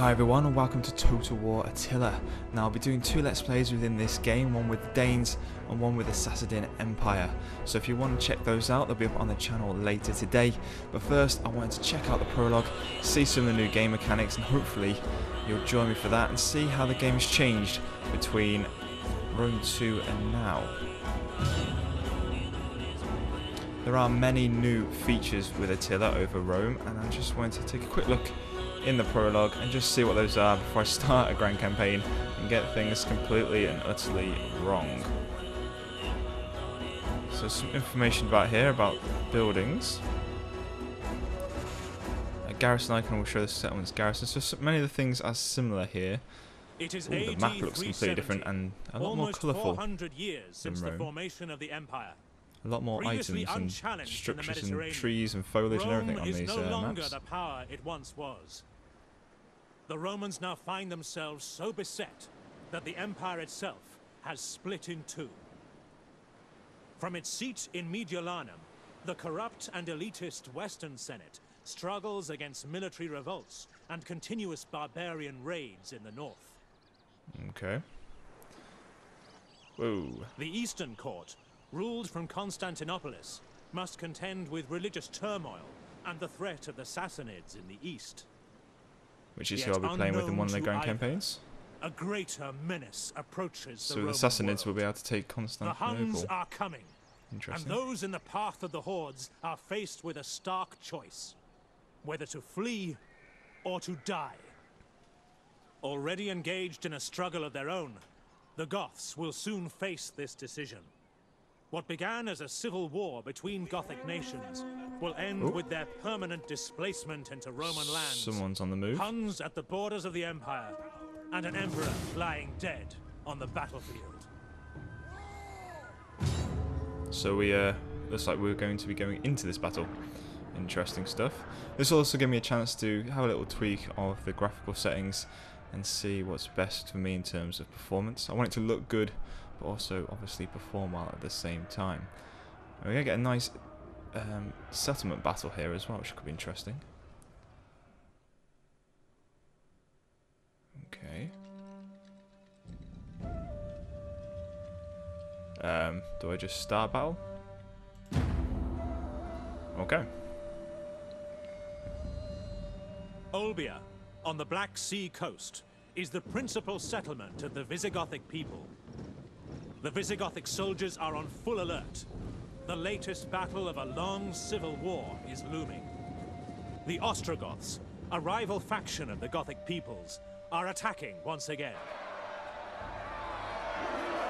Hi everyone and welcome to Total War Attila. Now I'll be doing two Let's Plays within this game, one with the Danes and one with the Sassanid Empire. So if you want to check those out, they'll be up on the channel later today. But first I wanted to check out the prologue, see some of the new game mechanics, and hopefully you'll join me for that and see how the game has changed between Rome 2 and now. There are many new features with Attila over Rome, and I just wanted to take a quick look in the prologue and just see what those are before I start a grand campaign and get things completely and utterly wrong. So some information about here, about buildings. A garrison icon will show the settlement's garrison, so many of the things are similar here. Ooh, the map looks completely different and a lot more colourful than Rome. The formation of the empire. A lot more items and structures and trees and foliage and everything on these no longer maps. The power it once was. The Romans now find themselves so beset that the empire itself has split in two. From its seat in Mediolanum, the corrupt and elitist Western Senate struggles against military revolts and continuous barbarian raids in the north. Okay. Whoa. The Eastern Court, ruled from Constantinopolis, must contend with religious turmoil and the threat of the Sassanids in the east. Which is who I'll be playing with in one of their grand campaigns. A greater menace approaches so the Sassanids will be able to take Constantinople. The Huns are coming, Interesting. and those in the path of the hordes are faced with a stark choice: whether to flee or to die. Already engaged in a struggle of their own, the Goths will soon face this decision. What began as a civil war between Gothic nations will end with their permanent displacement into Roman lands. Someone's on the move. Huns at the borders of the empire, and an emperor lying dead on the battlefield. So we looks like we're going to be going into this battle. Interesting stuff. This will also give me a chance to have a little tweak of the graphical settings and see what's best for me in terms of performance. I want it to look good, but also obviously perform well at the same time. And we're going to get a nice settlement battle here as well, which could be interesting. Okay. Do I just start battle? Okay. Olbia, on the Black Sea coast, is the principal settlement of the Visigothic people. The Visigothic soldiers are on full alert. The latest battle of a long civil war is looming. The Ostrogoths, a rival faction of the Gothic peoples, are attacking once again.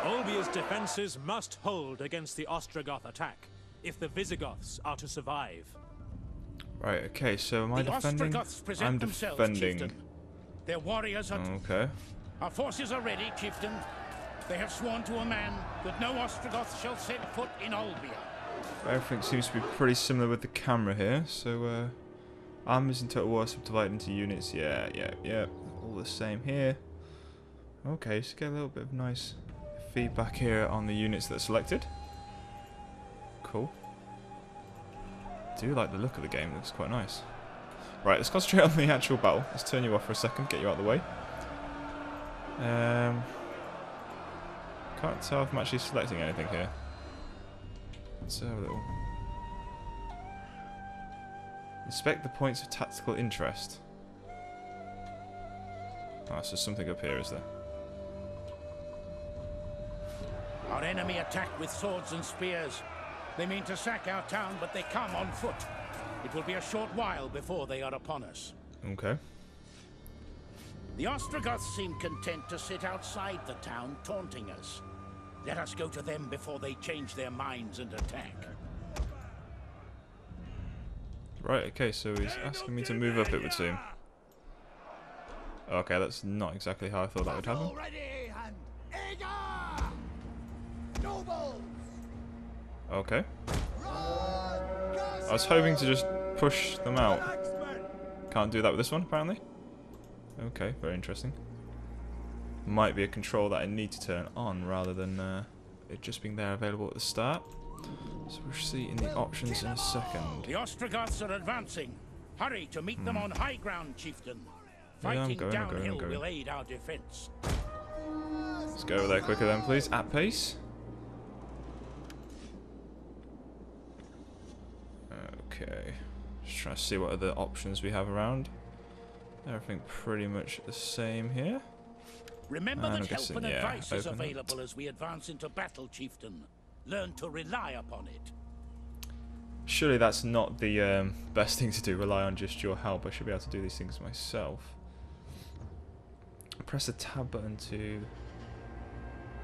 Olbia's defenses must hold against the Ostrogoth attack if the Visigoths are to survive. Right, okay, so am I defending? I'm defending. Their warriors are... Okay. Our forces are ready, chieftain. They have sworn to a man that no Ostrogoth shall set foot in Olbia. Everything seems to be pretty similar with the camera here, so armies in Total War subdivided into units. Yeah, all the same here. Okay, so get a little bit of nice feedback here on the units that are selected. Cool. I do like the look of the game, it looks quite nice. Right, let's concentrate on the actual battle. Let's turn you off for a second, get you out of the way. Can't tell if I'm actually selecting anything here. Let's have a little... Inspect the points of tactical interest. Oh, so something up here, is there? Our enemy attack with swords and spears. They mean to sack our town, but they come on foot. It will be a short while before they are upon us. Okay. The Ostrogoths seem content to sit outside the town, taunting us. Let us go to them before they change their minds and attack. Right, okay, so he's asking me to move up, it would seem. Okay, that's not exactly how I thought that would happen. Okay. I was hoping to just push them out. Can't do that with this one, apparently. Okay, very interesting. Might be a control that I need to turn on rather than it just being there available at the start. So we'll see in the options in a second. The Ostrogoths are advancing. Hurry to meet them on high ground, chieftain. Fighting I'm downhill going. will aid our defense. Let's go over there quicker then, please. At pace. Okay. Just trying to see what other options we have around. Everything pretty much the same here. Remember And that I'm help guessing, and yeah, advice is open it. available as we advance into battle, Chieftain. Learn to rely upon it. Surely that's not the best thing to do, rely on just your help. I should be able to do these things myself. Press the tab button to...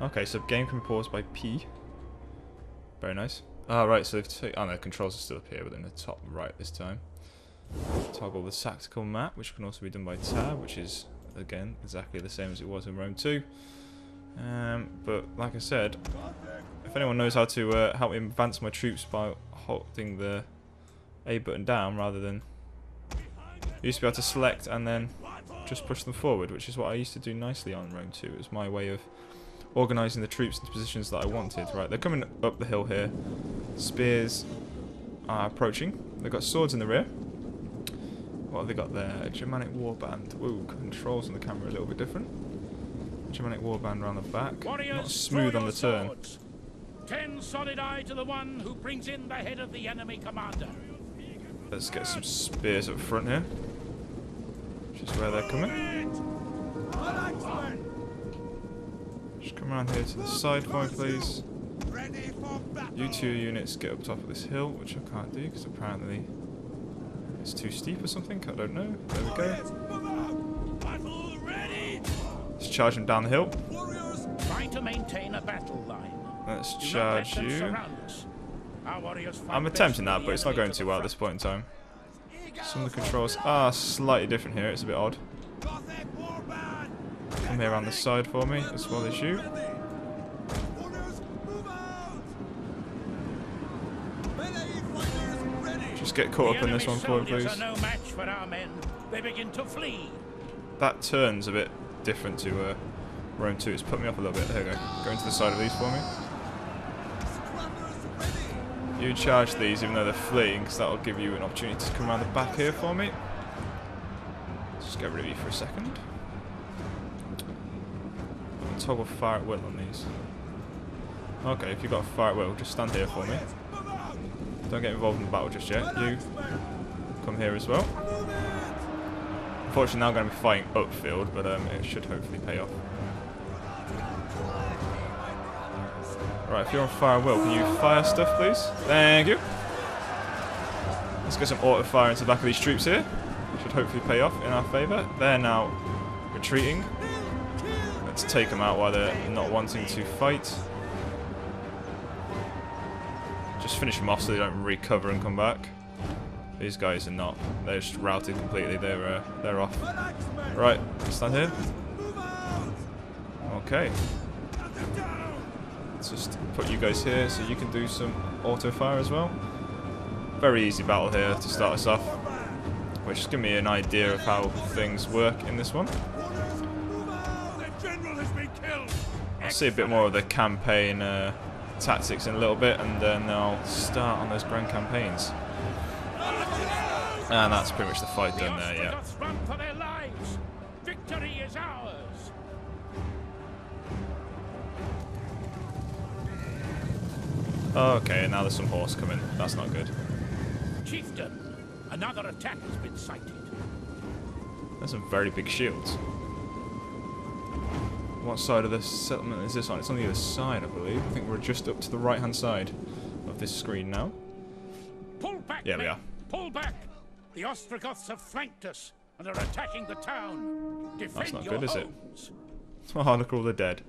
Okay, so game can be paused by P. Very nice. Ah, right, so oh no, controls are still up here, but in the top right this time. Toggle the tactical map, which can also be done by tab, which is, again, exactly the same as it was in Rome 2. But, like I said, if anyone knows how to help me advance my troops by holding the A button down rather than... I used to be able to select and then just push them forward, which is what I used to do nicely on Rome 2. It was my way of organising the troops into positions that I wanted. Right, they're coming up the hill here. Spears are approaching. They've got swords in the rear. What have they got there? A Germanic warband. Ooh, controls on the camera a little bit different. Germanic warband around the back. Warriors, not smooth on the turn. swords. 10 solid eye to the one who brings in the head of the enemy commander. Let's get some spears up front here. Which is where they're coming. Just come around here to the side for me, please. You two units get up top of this hill, which I can't do because apparently it's too steep or something. I don't know. There we go. Let's charge them down the hill. Try to maintain a battle line. Let's Do not charge let them you. surround us. Our warriors fight I'm best attempting with that, the but it's not enemy going to too the well at this front. point in time. Some of the controls are slightly different here. It's a bit odd. Come here around the side for me, as well as you. Just get caught up in this one for me, please. Are no match for our men. They begin to flee. That turn's a bit different to Rome 2. It's put me off a little bit. There we go. Go into the side of these for me. You charge these even though they're fleeing, because that'll give you an opportunity to come around the back here for me. Just get rid of you for a second. Toggle fire at will on these. Okay, if you've got fire at will, just stand here for me. Don't get involved in the battle just yet. You come here as well. Unfortunately, now I'm going to be fighting upfield, but it should hopefully pay off. Right, if you're on fire at will, can you fire stuff, please? Thank you. Let's get some auto fire into the back of these troops here. Should hopefully pay off in our favour. They're now retreating. Let's take them out while they're not wanting to fight. Just finish them off so they don't recover and come back. These guys are not. They're just routed completely. They're off. Right, stand here. Okay. Let's just put you guys here so you can do some auto fire as well. Very easy battle here to start us off, which is giving me an idea of how things work in this one. I'll see a bit more of the campaign tactics in a little bit, and then I'll start on those grand campaigns. And that's pretty much the fight done there, yeah. Run for their lives. Victory is ours. Okay, now there's some horse coming. That's not good. Chieftain, another attack has been sighted. There's some very big shields. What side of the settlement is this on? It's on the other side, I believe. I think we're just up to the right-hand side of this screen now. Pull back, Yeah, we men. are. Pull back. The Ostrogoths have flanked us and are attacking the town. Defend That's not your good, is it? homes. Oh, look at all the dead.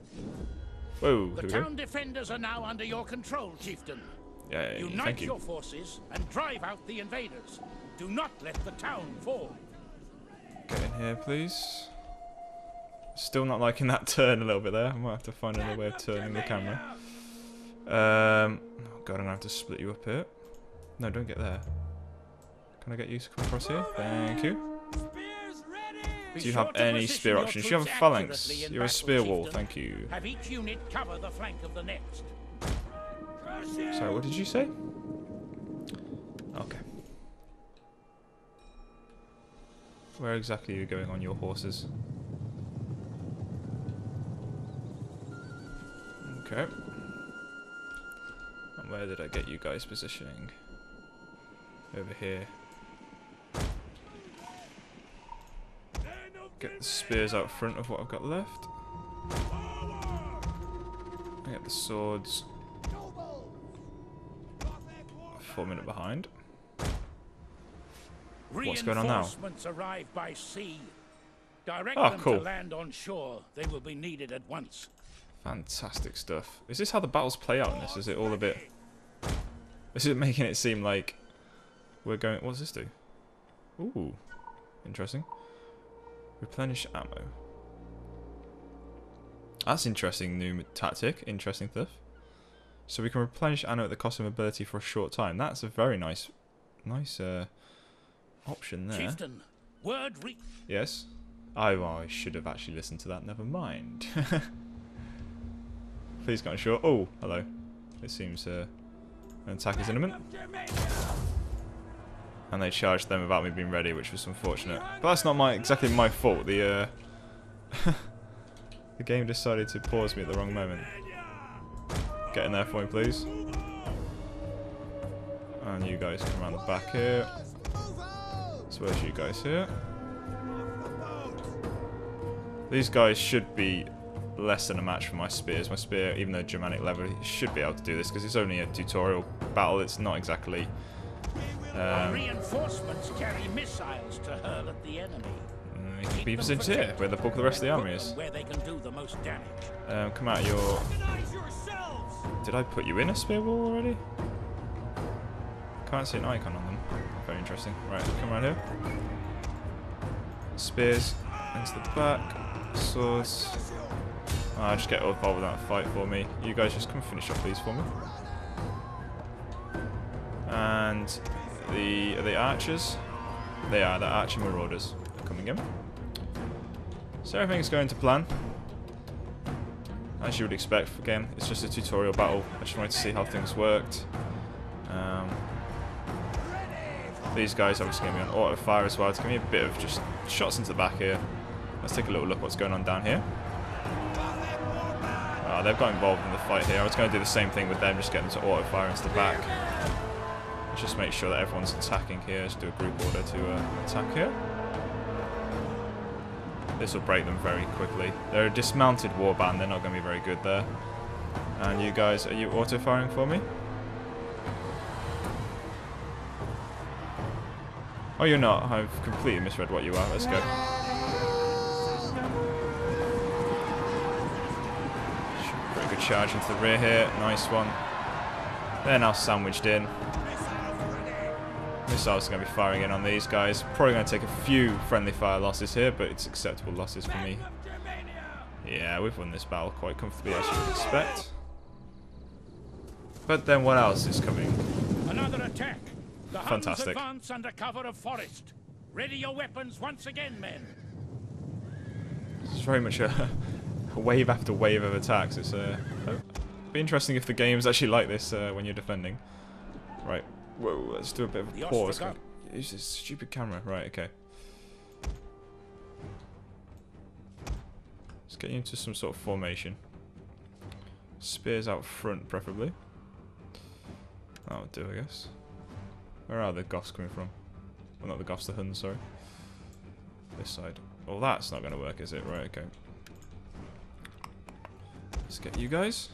Whoa, The here we go. town defenders are now under your control, Chieftain. Yeah, Unite thank you. your forces and drive out the invaders. Do not let the town fall. Get in here, please. Still not liking that turn a little bit there. I might have to find another way of turning the camera. Oh god, I'm gonna have to split you up here. No, don't get there. Can I get you to come across here? Thank you. Do you have any spear options? You have a phalanx. You're a spear wall. Thank you. Have each unit cover the flank of the next. Sorry, what did you say? Okay. Where exactly are you going on your horses? Okay. And where did I get you guys positioning? Over here. Get the spears out front of what I've got left. I get the swords. 4 minutes behind. What's going on now? Reinforcements arrive by sea. Direct Oh, them cool. to land on shore. They will be needed at once. Fantastic stuff. Is this how the battles play out in this? Is it all a bit... Is it making it seem like we're going... What does this do? Ooh. Interesting. Replenish ammo. That's interesting new tactic. Interesting stuff. So we can replenish ammo at the cost of mobility for a short time. That's a very nice option there. Chieftain, word Yes? I should have actually listened to that. Never mind. Please go on shore. Oh, hello. It seems an attack is imminent. And they charged them without me being ready, which was unfortunate. But that's not exactly my fault. The the game decided to pause me at the wrong moment. Get in there for me, please. And you guys come around the back here. So where's you guys here? These guys should be less than a match for my spears. My spear, even though Germanic level, should be able to do this because it's only a tutorial battle. It's not exactly... reinforcements carry missiles to hurl at the enemy. You can be positioned here, where the bulk of the rest of the army is. Where they can do the most damage. Come out your... Did I put you in a spear wall already? Can't see an icon on them. Very interesting. Right, come around here. Spears into the back. Swords. I'll just get involved with that fight for me. You guys just come finish off these for me. And are they archers? They are. They're archer marauders coming in. So everything's going to plan. As you would expect. Again, it's just a tutorial battle. I just wanted to see how things worked. These guys obviously going to be on auto fire as well to give me a bit of just shots into the back here. Let's take a little look what's going on down here. They've got involved in the fight here. I was going to do the same thing with them, just get them to auto fire into the back. Just make sure that everyone's attacking here. Just do a group order to attack here. This will break them very quickly. They're a dismounted warband. They're not going to be very good there. And you guys, are you auto firing for me? Oh, you're not. I've completely misread what you are. Let's go. Pretty good charge into the rear here. Nice one. They're now sandwiched in. Missiles are going to be firing in on these guys. Probably going to take a few friendly fire losses here, but it's acceptable losses for me. Yeah, we've won this battle quite comfortably, as you would expect. But then what else is coming? Another attack. The Huns Fantastic. advance under cover of forest. Ready your weapons once again, men. It's very much a wave after wave of attacks. It's be interesting if the game's actually like this when you're defending. Right. Whoa, let's do a bit of a pause. Use this stupid camera. Right, okay. Let's get you into some sort of formation. Spears out front, preferably. That would do, I guess. Where are the Goths coming from? Well, not the Goths, the Huns, sorry. This side. Oh, that's not going to work, is it? Right, okay. Let's get you guys.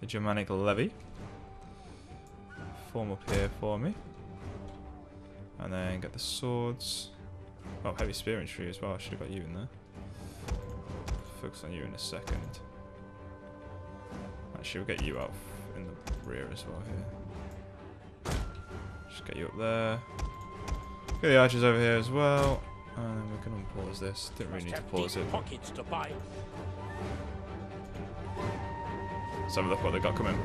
The Germanic levy. Form up here for me. And then get the swords. Oh, heavy spear infantry as well. I should have got you in there. Focus on you in a second. Actually, we'll get you out in the rear as well here. Just get you up there. Get the archers over here as well. And then we can unpause this. Didn't really need to pause it. Pockets to buy. Let's have a look what they got coming.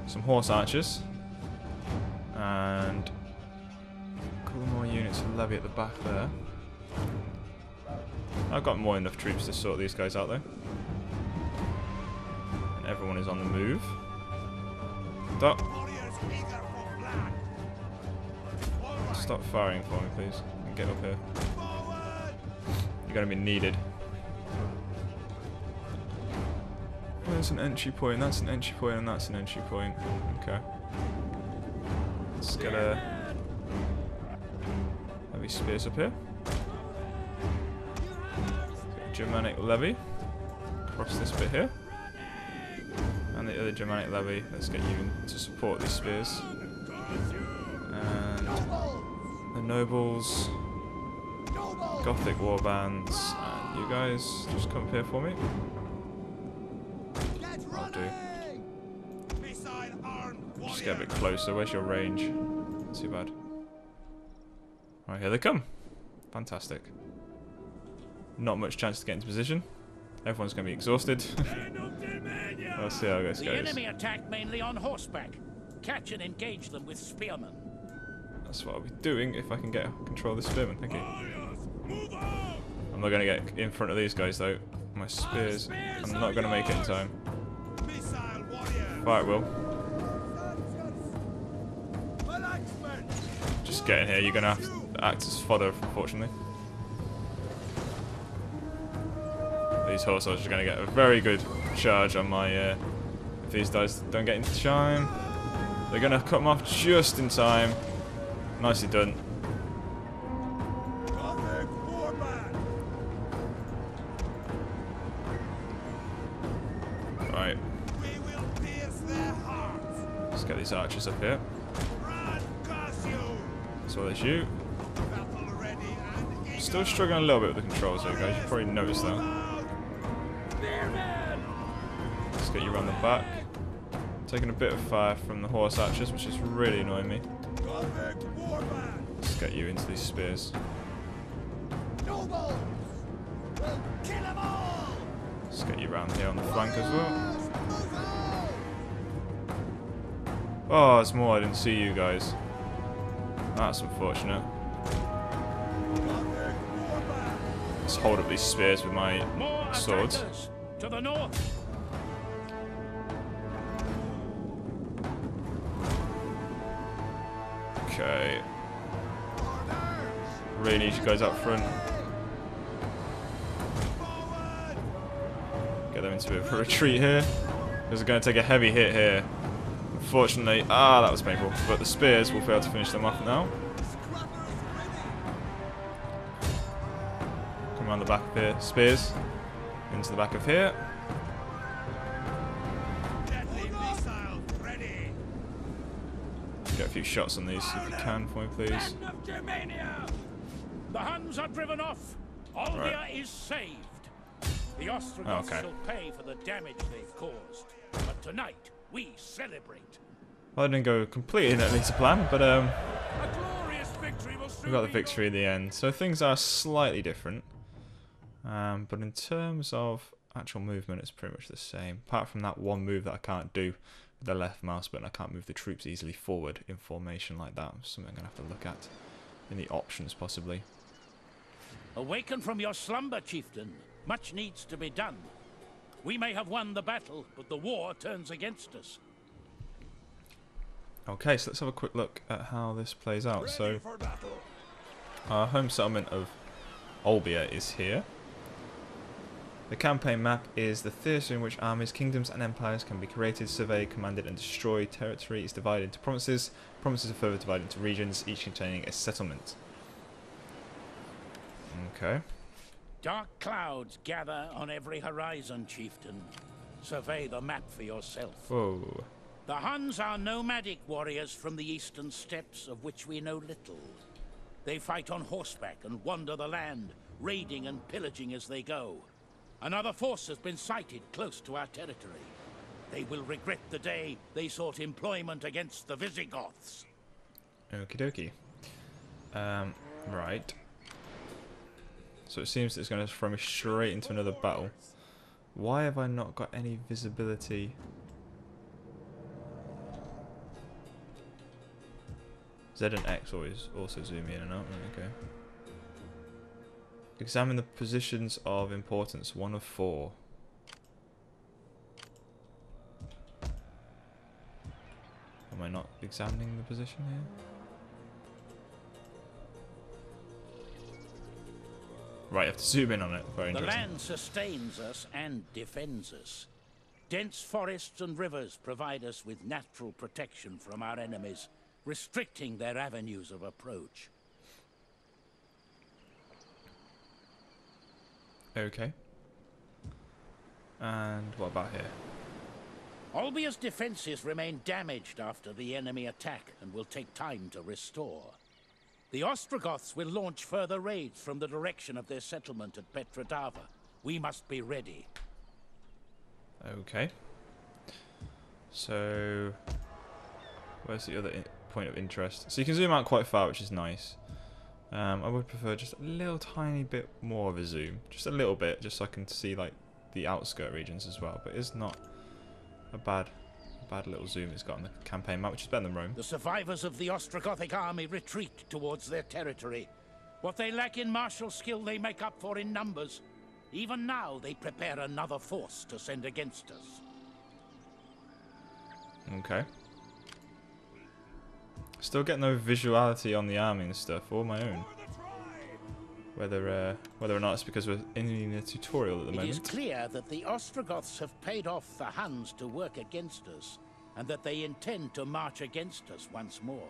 Some horse archers. And a couple more units of levy at the back there. I've got more than enough troops to sort these guys out though. And everyone is on the move. Stop firing for me, please. and get up here. You're going to be needed. There's an entry point, that's an entry point, and that's an entry point. Okay. Let's get a heavy spears up here. Germanic levy. Across this bit here. And the other Germanic levy. Let's get you to support these spears. And the nobles. Gothic warbands. And you guys just come up here for me. I'll do. Just get a bit closer. Where's your range? Not too bad. Alright, here they come. Fantastic. Not much chance to get into position. Everyone's going to be exhausted. We'll see how this goes. The enemy attack mainly on horseback. Catch and engage them with spearmen. That's what I'll be doing if I can get control of the spearmen. Thank you. I'm not going to get in front of these guys though. My spears, I'm not going to make it in time. Fire will. Just get in here. You're going to have to act as fodder, unfortunately. These horse soldiers are going to get a very good charge on my... if these guys don't get into time, they're going to cut them off just in time. Nicely done. Right. Let's get these archers up here. As well as you. Still struggling a little bit with the controls here, guys. You probably noticed that. Let's get you around the back. Taking a bit of fire from the horse archers, which is really annoying me. Let's get you into these spears. Let's get you around here on the flank as well. Oh, there's more. I didn't see you guys. That's unfortunate. Let's hold up these spears with my swords. To the north. Okay. Really need you guys up front. Get them into a bit of a retreat here. Because they're going to take a heavy hit here. Unfortunately, that was painful. But the spears will be able to finish them off now. Come around the back of here. Spears. Into the back of here. Get a few shots on these if you can for me, please. The Huns are driven off. Olbia is saved. The Ostrogoths shall pay for the damage they've caused. But tonight, we celebrate. Well, I didn't go completely in to plan, but A glorious victory will soon we got the victory in the end. So things are slightly different. But in terms of actual movement, it's pretty much the same. Apart from that one move that I can't do with the left mouse button, I can't move the troops easily forward in formation like that. Something I'm going to have to look at in the options, possibly. Awaken from your slumber, chieftain. Much needs to be done. We may have won the battle, but the war turns against us. Okay, so let's have a quick look at how this plays out. So, our home settlement of Olbia is here. The campaign map is the theatre in which armies, kingdoms and empires can be created, surveyed, commanded and destroyed. Territory is divided into provinces. Provinces are further divided into regions, each containing a settlement. Okay. Dark clouds gather on every horizon, chieftain. Survey the map for yourself. Whoa. The Huns are nomadic warriors from the eastern steppes, of which we know little. They fight on horseback and wander the land, raiding and pillaging as they go. Another force has been sighted close to our territory. They will regret the day they sought employment against the Visigoths. Okie dokie. Right. So it seems it's going to throw me straight into another battle. Why have I not got any visibility? Z and X always also zoom in and out. Okay. Examine the positions of importance, 1 of 4. Am I not examining the position here? Right, I have to zoom in on it. Very The interesting. land sustains us and defends us. Dense forests and rivers provide us with natural protection from our enemies, restricting their avenues of approach. Okay. And what about here? Albia's defenses remain damaged after the enemy attack and will take time to restore. The Ostrogoths will launch further raids from the direction of their settlement at Petrodava. We must be ready. Okay. So, where's the other point of interest? So you can zoom out quite far, which is nice. I would prefer just a little tiny bit more of a zoom. Just a little bit, just so I can see like the outskirt regions as well. But it's not a bad little zoom it's got on the campaign map, which is better than Rome. The survivors of the Ostrogothic army retreat towards their territory. What they lack in martial skill they make up for in numbers. Even now they prepare another force to send against us. Okay. Still get no visuality on the army and stuff, all my own. Whether or not it's because we're in a tutorial at the moment. It is clear that the Ostrogoths have paid off the Huns to work against us, and that they intend to march against us once more.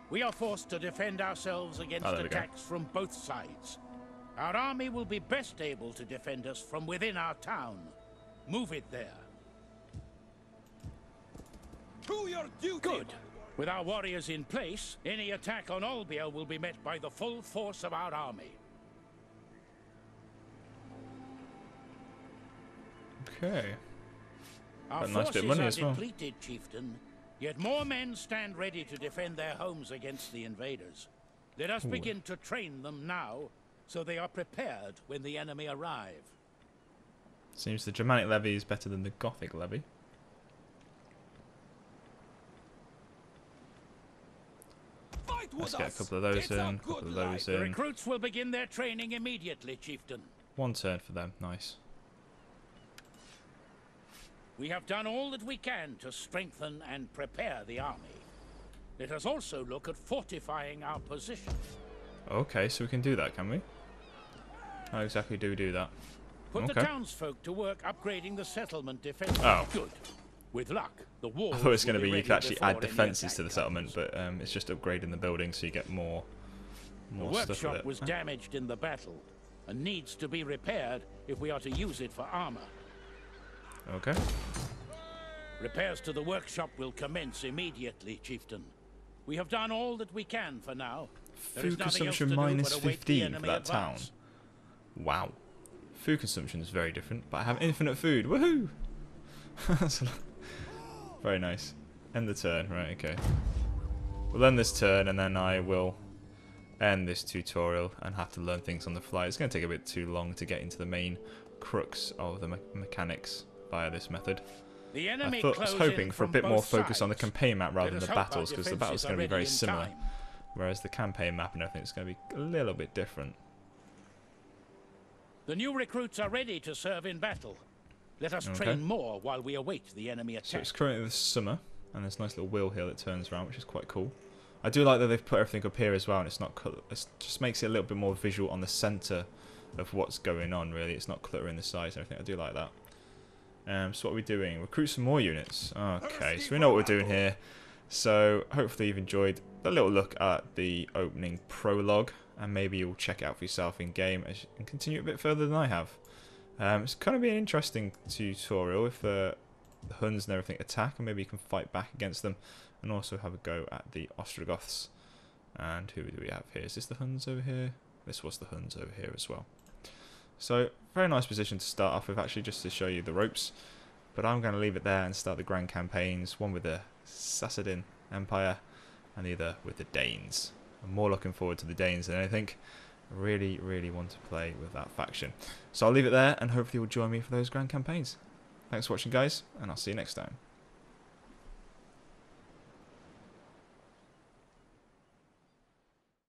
We are forced to defend ourselves against attacks from both sides. Our army will be best able to defend us from within our town. Move it there. To your duty! Good. With our warriors in place, any attack on Olbia will be met by the full force of our army. Okay. Our Got a nice bit of forces money are as well. depleted, chieftain, yet more men stand ready to defend their homes against the invaders. Let us begin to train them now, so they are prepared when the enemy arrive. Seems the Germanic levy is better than the Gothic levy. Let's get a couple of those in, a couple of those The in. recruits will begin their training immediately, chieftain. One turn for them, nice. We have done all that we can to strengthen and prepare the army. Let us also look at fortifying our position. Okay, so we can do that, can we? How exactly do we do that? Put the Okay. townsfolk to work upgrading the settlement defense. Oh. Good. With luck, the walls I thought it was going to will be you ready could actually before add any defences attack to the comes. settlement, but it's just upgrading the building so you get more The stuff with workshop it. was damaged in the battle and needs to be repaired if we are to use it for armor. Okay. Repairs to the workshop will commence immediately, chieftain. We have done all that we can for now. There is Food nothing else to consumption do minus but await the 15 for enemy that town. advance. Wow. Food consumption is very different, but I have infinite food. Woohoo! That's a lot. Very nice. End the turn. Right, okay. We'll end this turn and then I will end this tutorial and have to learn things on the fly. It's going to take a bit too long to get into the main crux of the mechanics via this method. The I enemy was close hoping in for a from bit more both focus on the sides. campaign map rather Let than us the hope our battles, because the defences battle's are going to be very ready in similar. time. Whereas the campaign map and everything is going to be a little bit different. The new recruits are ready to serve in battle. Let us Okay. train more while we await the enemy So attack. it's currently the summer, and there's a nice little wheel here that turns around, which is quite cool. I do like that they've put everything up here as well, and it's not it just makes it a little bit more visual on the centre of what's going on. Really, it's not cluttering the sides and everything. I do like that. So what are we doing? Recruit some more units. Okay, so we know what we're doing here. So hopefully you've enjoyed a little look at the opening prologue, and maybe you'll check it out for yourself in game and continue a bit further than I have. It's going to be an interesting tutorial if the Huns and everything attack, and maybe you can fight back against them, and also have a go at the Ostrogoths. And who do we have here? Is this the Huns over here? This was the Huns over here as well. So very nice position to start off with, actually, just to show you the ropes. But I'm going to leave it there and start the grand campaigns, one with the Sassanid Empire and the other with the Danes. I'm more looking forward to the Danes than anything. I really, really want to play with that faction. So I'll leave it there, and hopefully you'll join me for those grand campaigns. Thanks for watching, guys, and I'll see you next time.